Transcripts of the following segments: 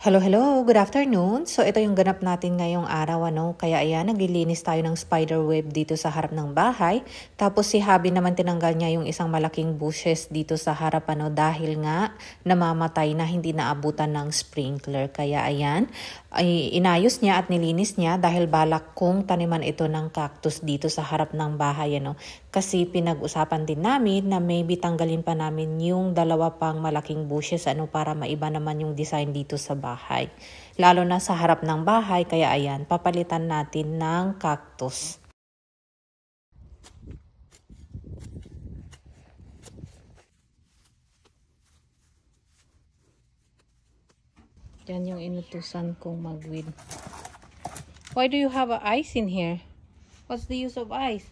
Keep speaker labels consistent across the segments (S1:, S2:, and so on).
S1: Hello, hello. Good afternoon. So, ito yung ganap natin ngayong araw, ano. Kaya ayan, naglilinis tayo ng spider web dito sa harap ng bahay. Tapos si Habi naman tinanggal niya yung isang malaking bushes dito sa harap, ano, dahil nga namamatay na hindi naabutan ng sprinkler. Kaya ayan, ay inayos niya at nilinis niya dahil balak kong taniman ito ng cactus dito sa harap ng bahay, ano. Kasi pinag-usapan din namin na maybe tanggalin pa namin yung dalawa pang malaking bushes, ano, para maiba naman yung design dito sa bahay. Lalo na sa harap ng bahay, kaya ayan, papalitan natin ng cactus. Yan yung inutusan kong mag-weed. Why do you have ice in here? What's the use of ice?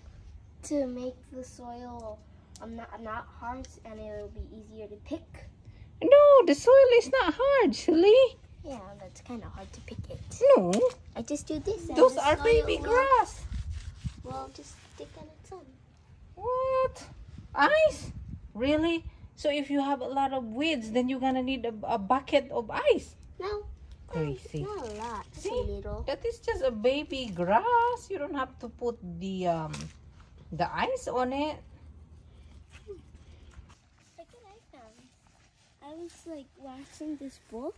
S2: To make the soil not hard and it'll be easier to pick.
S1: No, the soil is not hard, silly.
S2: Yeah, that's kind of hard to pick it.
S1: No,
S2: I just do this. And
S1: those
S2: the
S1: are
S2: soil
S1: baby grass.
S2: Will just stick on its own.
S1: What? Ice? Really? So if you have a lot of weeds, then you're gonna need a bucket of ice.
S2: No.
S1: Crazy.
S2: Not a lot. Just
S1: See,
S2: a little.
S1: that is just a baby grass. You don't have to put the ice on it.
S2: Like what I found. I was like washing this bowl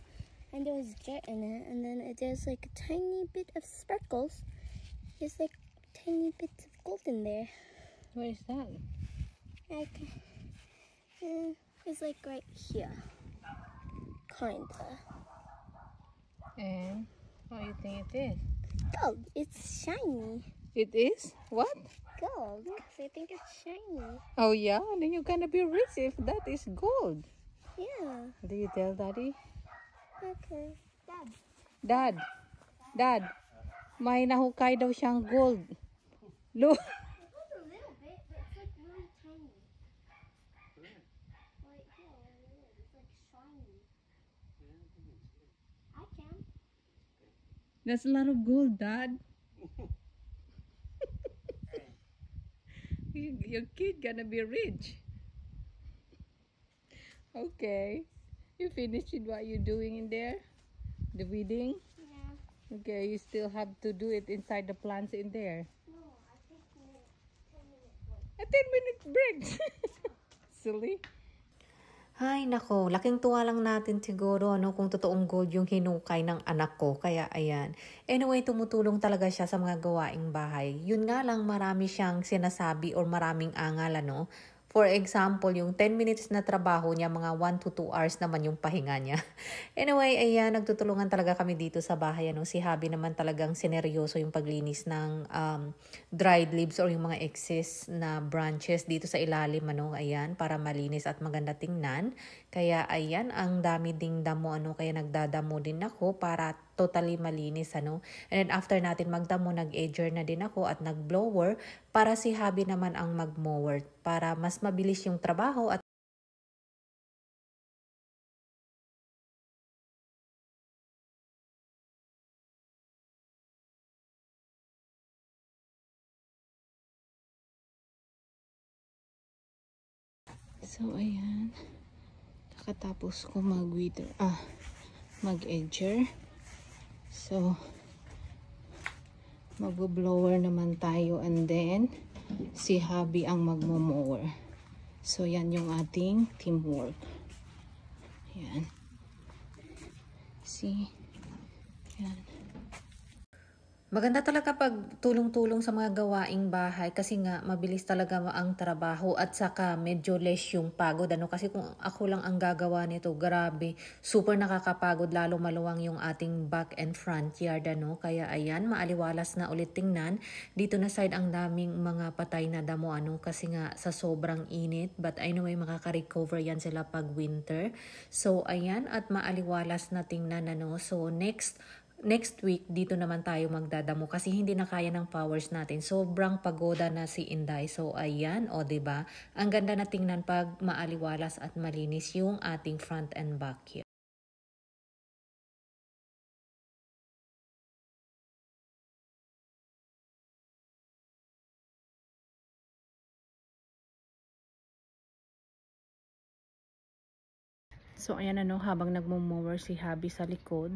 S2: and there was dirt in it and then there's like a tiny bit of sparkles. There's like tiny bits of gold in there.
S1: Where is that?
S2: Like it's like right here. Kinda.
S1: And what do you think it is?
S2: Gold. It's shiny.
S1: It is? What?
S2: Gold. I think it's shiny.
S1: Oh yeah, then you're gonna be rich if that is gold.
S2: Yeah.
S1: Do you tell Daddy?
S2: Okay. Dad.
S1: Dad, may nahukay daw siyang gold. Look.
S2: It's a little bit, but it's like really tiny. Right here, it's like shiny. I can.
S1: That's a lot of gold, Dad. Your kid gonna be rich. Okay. You finished with what you're doing in there? The weeding?
S2: Yeah.
S1: Okay, you still have to do it inside the plants in there.
S2: No, I think 10 minutes break.
S1: A 10-minute break. Silly. Ay, nako, laking tuwa lang natin siguro, ano, kung totoong gold yung hinukay ng anak ko. Kaya, ayan. Anyway, tumutulong talaga siya sa mga gawaing bahay. Yun nga lang, marami siyang sinasabi or maraming angal, ano. For example, yung 10 minutes na trabaho niya, mga 1 to 2 hours naman yung pahinga niya. Anyway, ayan, nagtutulungan talaga kami dito sa bahay, ano. Si Habi naman talagang sineryoso yung paglinis ng dried leaves or yung mga excess na branches dito sa ilalim, ano, ayan, para malinis at maganda tingnan. Kaya ayan, ang dami ding damo, ano, kaya nagdadamo din ako para totally malinis, ano. And then after natin magdamo, nag-edger na din ako at nag-blower para si Habi naman ang mag-mower para mas mabilis yung trabaho at so ayan, kakatapos ko mag-edger. So mag-blower naman tayo and then si Habi ang magmo-mower. So yan yung ating teamwork. Yan. See? Yan. Maganda talaga pag tulong-tulong sa mga gawaing bahay kasi nga mabilis talaga ang trabaho at saka medyo less yung pagod, ano, kasi kung ako lang ang gagawa nito, grabe, super nakakapagod, lalo maluwang yung ating back and front yard, ano. Kaya ayan, maaliwalas na ulit tingnan. Dito na side ang daming mga patay na damo, ano, kasi nga sa sobrang init, but anyway makaka-recover yan sila pag winter. So ayan, at maaliwalas na tingnan, ano. So next week, dito naman tayo magdadamo kasi hindi na kaya ng powers natin. Sobrang pagoda na si Inday. So, ayan, o, diba? Ang ganda na tingnan pag maaliwalas at malinis yung ating front and back here.
S3: So ayan habang nagmo-mower si Habi sa likod,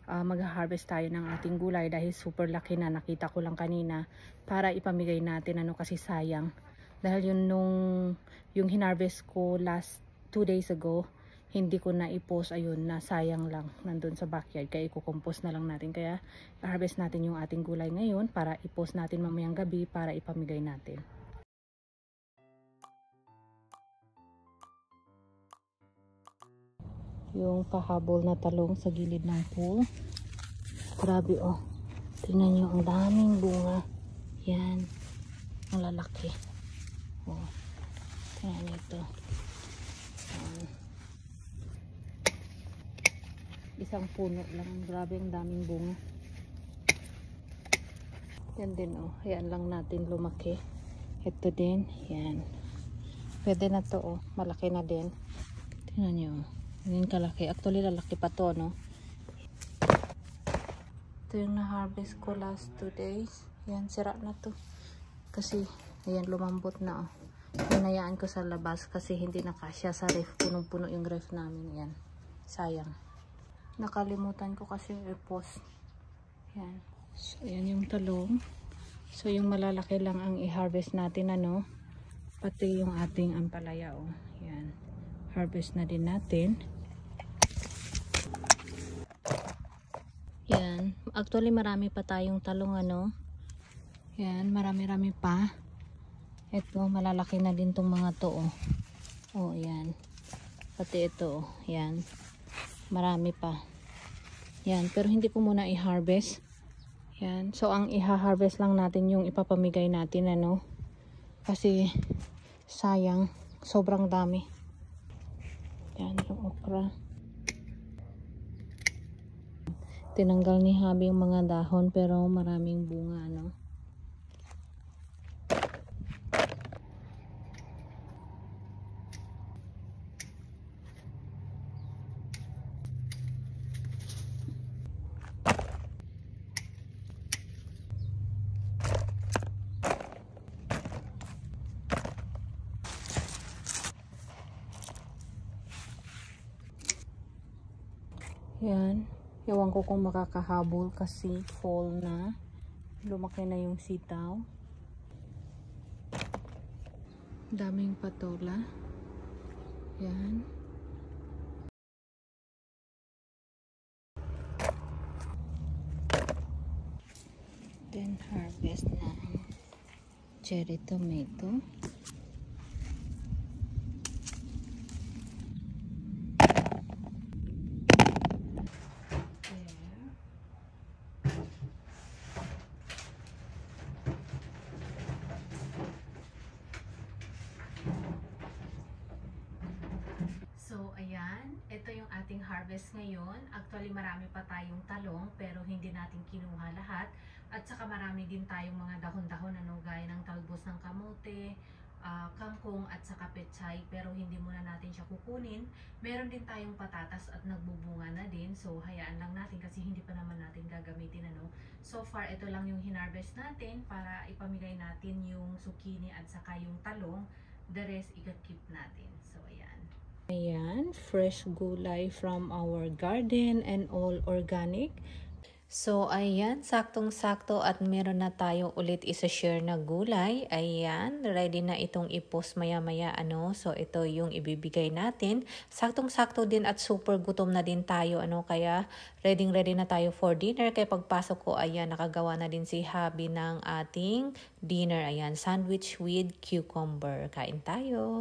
S3: mag-harvest tayo ng ating gulay dahil super laki na, nakita ko lang kanina, para ipamigay natin kasi sayang. Dahil yung hinarvest ko last 2 days ago, hindi ko na i-post, ayun, na sayang lang nandun sa backyard, kaya i-compost na lang natin. Kaya i-harvest natin yung ating gulay ngayon para i-post natin mamayang gabi para ipamigay natin. Yung pahabol na talong sa gilid ng pool. Grabe oh. Tingnan nyo, ang daming bunga. Yan. Ang lalaki. Oh. Tingnan nyo ito. Isang puno lang. Grabe, ang daming bunga. Yan din oh. Hayaan lang natin lumaki. Ito din. Yan. Pwede na to oh. Malaki na din. Tingnan nyo. Ganyan kalaki. Actually, lalaki pa to, no? Ito yung na-harvest ko last 2 days. Yan, sira na to. Kasi, ayan, lumambot na, oh. Hinayaan ko sa labas kasi hindi nakasya sa ref. Punong-puno yung ref namin. Yan. Sayang. Nakalimutan ko kasi i-post. Yan. So, ayan yung talong. So, yung malalaki lang ang i-harvest natin, ano? Pati yung ating ampalaya, oh. Yan. Harvest na din natin. Yan. Actually, marami pa tayong talong, ano. Yan. Marami-rami pa. Ito, malalaki na din tong mga to, oh. Oh, yan. Pati ito, oh. Yan. Marami pa. Yan. Pero hindi ko muna i-harvest. Yan. So, ang i-harvest lang natin yung ipapamigay natin, ano. Kasi, sayang. Sobrang dami. Yan, yung okra. Tinanggal ni Habi yung mga dahon pero maraming bunga, ano. Yan. Ewan ko kung makakahabol kasi fall na. Lumaki na yung sitaw. Daming patola. Yan. Then harvest na cherry tomato.
S1: So, ayan. Ito yung ating harvest ngayon. Actually, marami pa tayong talong pero hindi natin kinuha lahat. At saka marami din tayong mga dahon-dahon, ano, gaya ng talbos ng kamote, kangkong at saka pechay. Pero hindi muna natin siya kukunin. Meron din tayong patatas at nagbubunga na din. So, hayaan lang natin kasi hindi pa naman natin gagamitin, ano. So far, ito lang yung hinarvest natin para ipamigay natin yung zucchini at saka yung talong. The rest, i-keep natin. So, ayan.
S3: Ayan, fresh gulay from our garden and all organic.
S1: So, ayan, saktong-sakto at meron na tayo ulit isa-share na gulay. Ayan, ready na itong i-post maya-maya, ano. So, ito yung ibibigay natin. Saktong-sakto din at super gutom na din tayo, ano. Kaya, ready na tayo for dinner. Kaya pagpasok ko, ayan, nakagawa na din si Habi ng ating dinner. Ayan, sandwich with cucumber. Kain tayo.